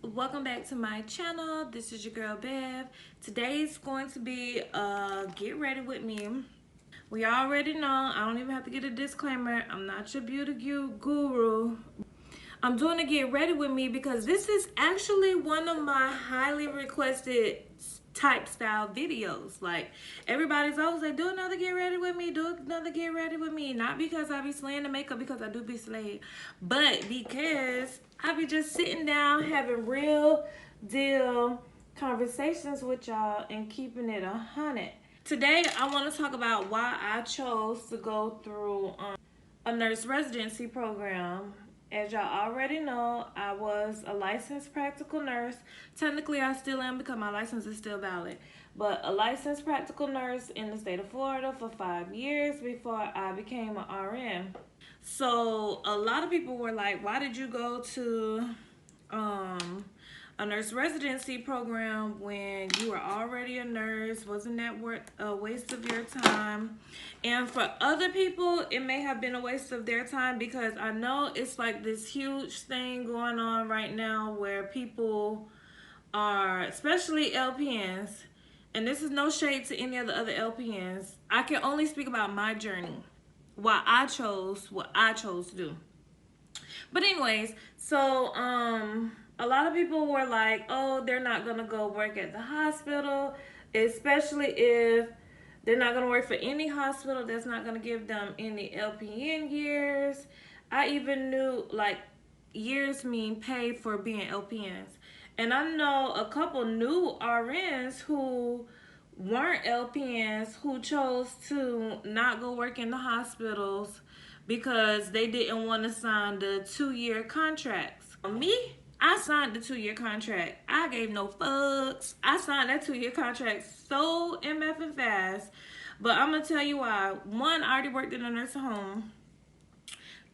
Welcome back to my channel. This is your girl Bev. Today's going to be get ready with me. We already know, I don't even have to get a disclaimer, I'm not your beauty guru. I'm doing a get ready with me because this is actually one of my highly requested type style videos. Like, everybody's always like, do another get ready with me, do another get ready with me. Not because I be slaying the makeup, because I do be slayed, but because I be just sitting down having real deal conversations with y'all and keeping it 100. Today I want to talk about why I chose to go through a nurse residency program. As y'all already know, I was a licensed practical nurse. Technically, I still am because my license is still valid. But a licensed practical nurse in the state of Florida for 5 years before I became an RN. So a lot of people were like, why did you go to a nurse residency program when you were already a nurse? Wasn't that worth a waste of your time? And for other people, it may have been a waste of their time, because I know it's like this huge thing going on right now where people are, especially LPNs, and this is no shade to any of the other LPNs. I can only speak about my journey, why I chose what I chose to do. But anyways, so a lot of people were like, oh, they're not gonna go work at the hospital, especially if they're not gonna work for any hospital that's not gonna give them any LPN years. I even knew, like, years mean pay for being LPNs. And I know a couple new RNs who weren't LPNs who chose to not go work in the hospitals because they didn't want to sign the 2-year contracts. Me, I signed the 2-year contract. I gave no fucks. I signed that 2-year contract so MF and fast. But I'm going to tell you why. One, I already worked in a nursing home.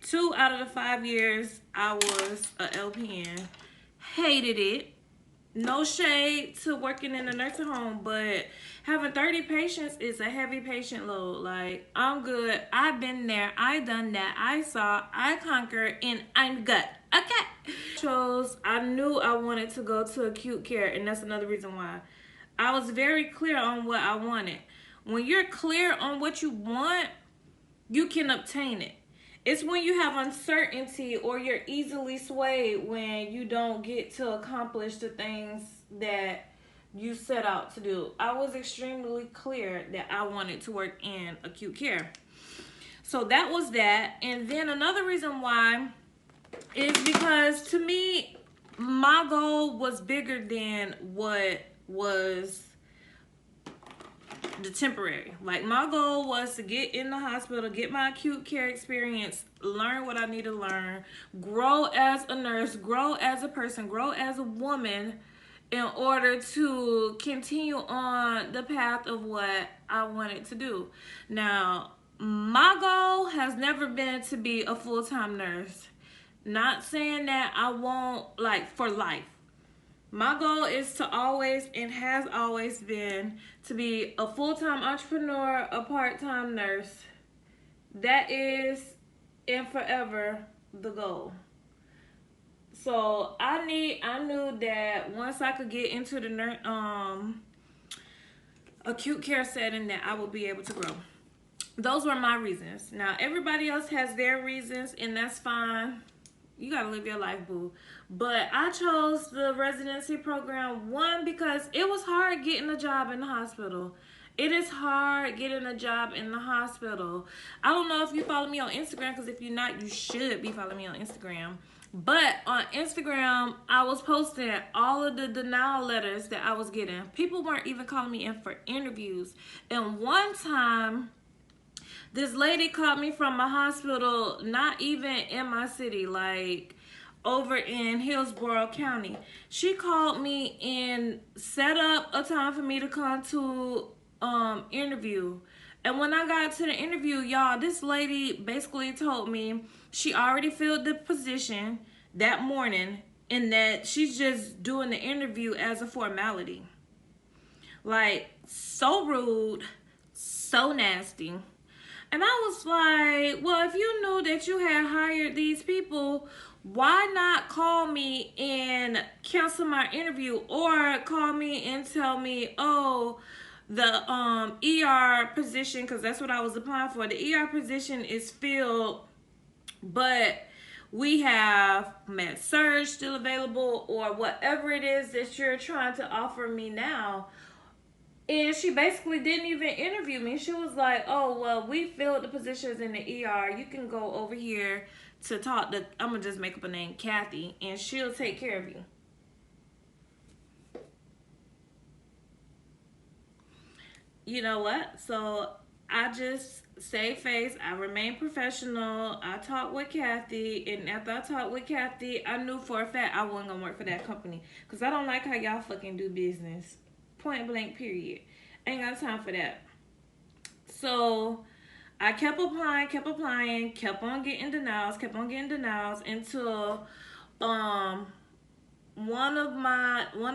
2 out of the 5 years I was a LPN. Hated it. No shade to working in a nursing home, but having 30 patients is a heavy patient load. Like, I'm good. I've been there. I done that. I saw. I conquered, and I'm good. Okay. I knew I wanted to go to acute care, and that's another reason why. I was very clear on what I wanted. When you're clear on what you want, you can obtain it. It's when you have uncertainty or you're easily swayed when you don't get to accomplish the things that you set out to do. I was extremely clear that I wanted to work in acute care. So that was that. And then another reason why is because, to me, my goal was bigger than what was the temporary. Like, my goal was to get in the hospital, get my acute care experience, learn what I need to learn, grow as a nurse, grow as a person, grow as a woman, in order to continue on the path of what I wanted to do. Now, my goal has never been to be a full-time nurse. Not saying that I won't, like, for life. My goal is to always, and has always been, to be a full-time entrepreneur, a part-time nurse. That is, and forever, the goal. So I knew that once I could get into the acute care setting, that I would be able to grow. Those were my reasons. Now, everybody else has their reasons, and that's fine. You gotta live your life, boo. But I chose the residency program, one, because it was hard getting a job in the hospital. It is hard getting a job in the hospital. I don't know if you follow me on Instagram, because if you're not, you should be following me on Instagram. But on Instagram, I was posting all of the denial letters that I was getting. People weren't even calling me in for interviews. And one time, this lady called me from a hospital, not even in my city, like over in Hillsborough County. She called me and set up a time for me to come to interview. And when I got to the interview, y'all, this lady basically told me she already filled the position that morning and that she's just doing the interview as a formality. Like, so rude, so nasty. And I was like, well, if you knew that you had hired these people, why not call me and cancel my interview, or call me and tell me, oh, the ER position, because that's what I was applying for, the ER position is filled, but we have med surg still available, or whatever it is that you're trying to offer me now. And she basically didn't even interview me. She was like, oh, well, we filled the positions in the ER. You can go over here to talk to, I'm going to just make up a name, Kathy, and she'll take care of you. You know what? So I just save face. I remain professional. I talked with Kathy, and after I talked with Kathy, I knew for a fact I wasn't gonna work for that company because I don't like how y'all fucking do business. Point blank. Period. Ain't got time for that. So I kept applying, kept on getting denials until um one of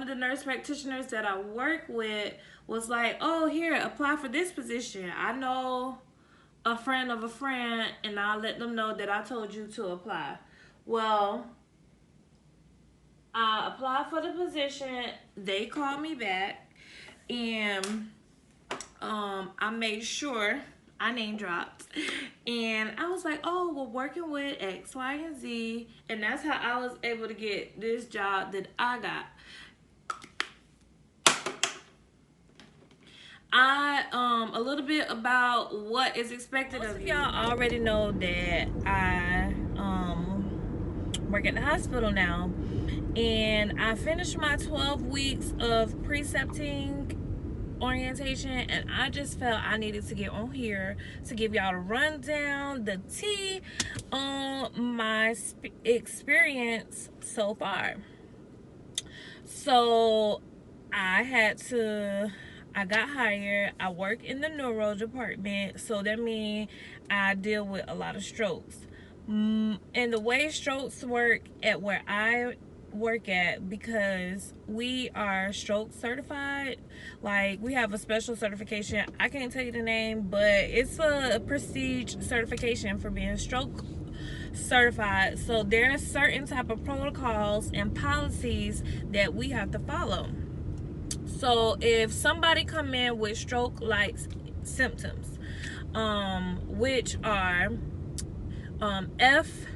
the nurse practitioners that I work with was like, "Oh, here, apply for this position. I know a friend of a friend, and I'll let them know that I told you to apply." Well, I applied for the position. They called me back, and I made sure I name dropped, and I was like, "Oh, we're working with X, Y, and Z," and that's how I was able to get this job that I got. A little bit about what is expected of you. Y'all already know that I work at the hospital now, and I finished my 12 weeks of precepting orientation, and I just felt I needed to get on here to give y'all a rundown, the tea on my experience so far. So I got hired. I work in the neuro department, so that means I deal with a lot of strokes. And the way strokes work at where I work at, because we are stroke certified, like we have a special certification. I can't tell you the name, but it's a prestige certification for being stroke certified. So there are certain type of protocols and policies that we have to follow. So if somebody come in with stroke like symptoms, which are FAST.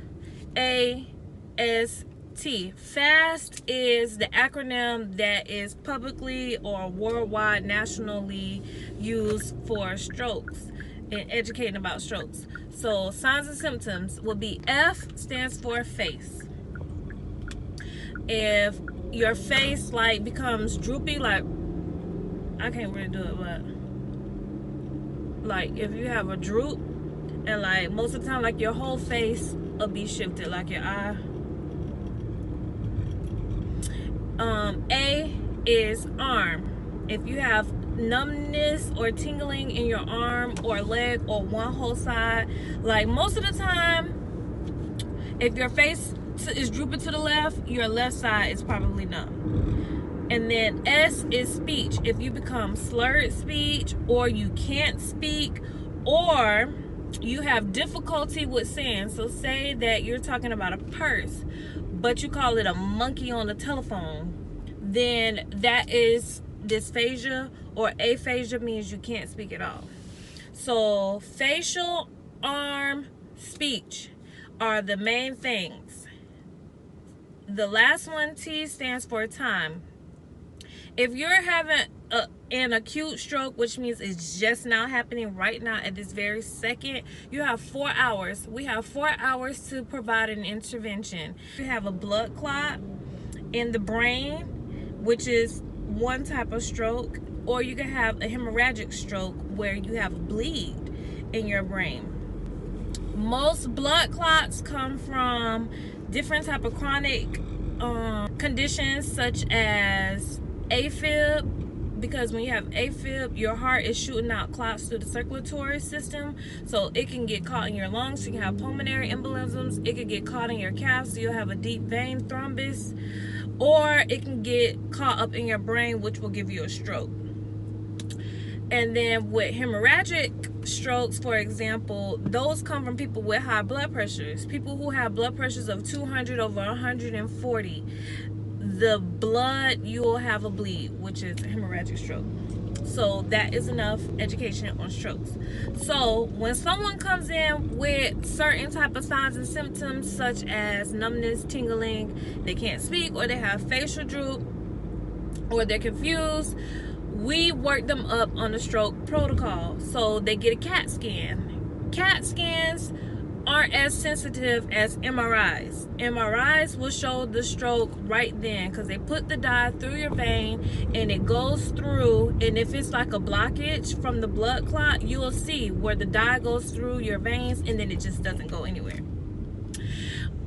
FAST is the acronym that is publicly or worldwide nationally used for strokes and educating about strokes. So signs and symptoms will be, F stands for face. If your face like becomes droopy, like I can't really do it, but like if you have a droop, and like most of the time like your whole face will be shifted, like your eye. A is arm. If you have numbness or tingling in your arm or leg or one whole side, like most of the time if your face is drooping to the left, your left side is probably numb. And then S is speech. If you become slurred speech, or you can't speak, or you have difficulty with saying, so say that you're talking about a purse but you call it a monkey on the telephone, then that is dysphagia, or aphasia means you can't speak at all. So facial, arm, speech are the main things. The last one, T, stands for time. If you're having an acute stroke, which means it's just now happening right now at this very second, you have 4 hours. We have 4 hours to provide an intervention. You have a blood clot in the brain, which is one type of stroke, or you can have a hemorrhagic stroke where you have a bleed in your brain. Most blood clots come from different type of chronic conditions such as AFib, because when you have AFib, your heart is shooting out clots through the circulatory system, so it can get caught in your lungs. You can have pulmonary embolisms. It could get caught in your calves, so you'll have a deep vein thrombus, or it can get caught up in your brain, which will give you a stroke. And then with hemorrhagic strokes, for example, those come from people with high blood pressures. People who have blood pressures of 200 over 140. The blood, you will have a bleed, which is a hemorrhagic stroke. So that is enough education on strokes. So when someone comes in with certain type of signs and symptoms such as numbness, tingling, they can't speak, or they have facial droop, or they're confused, we work them up on the stroke protocol. So they get a CAT scan. CAT scans aren't as sensitive as MRIs. MRIs will show the stroke right then because they put the dye through your vein and it goes through, and if it's like a blockage from the blood clot, you will see where the dye goes through your veins and then it just doesn't go anywhere.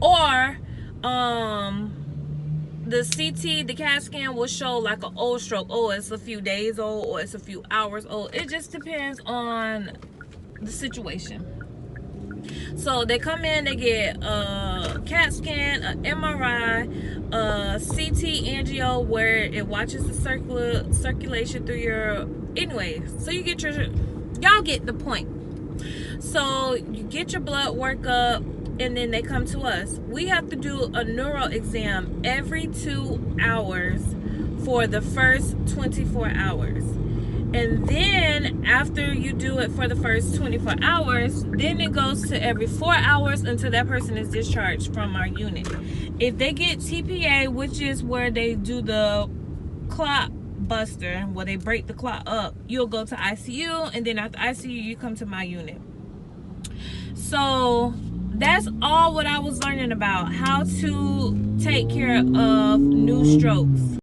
Or the CT, the CAT scan will show like an old stroke. Oh, it's a few days old or it's a few hours old. It just depends on the situation. So they come in, they get a CAT scan, an MRI, a CT angio where it watches the circulation through your, anyway, so you get your, y'all get the point. So you get your blood work up and then they come to us. We have to do a neuro exam every 2 hours for the first 24 hours. And then after you do it for the first 24 hours, then it goes to every 4 hours until that person is discharged from our unit. If they get TPA, which is where they do the clot buster, where they break the clot up, you'll go to ICU, and then after ICU, you come to my unit. So that's all what I was learning about, how to take care of new strokes.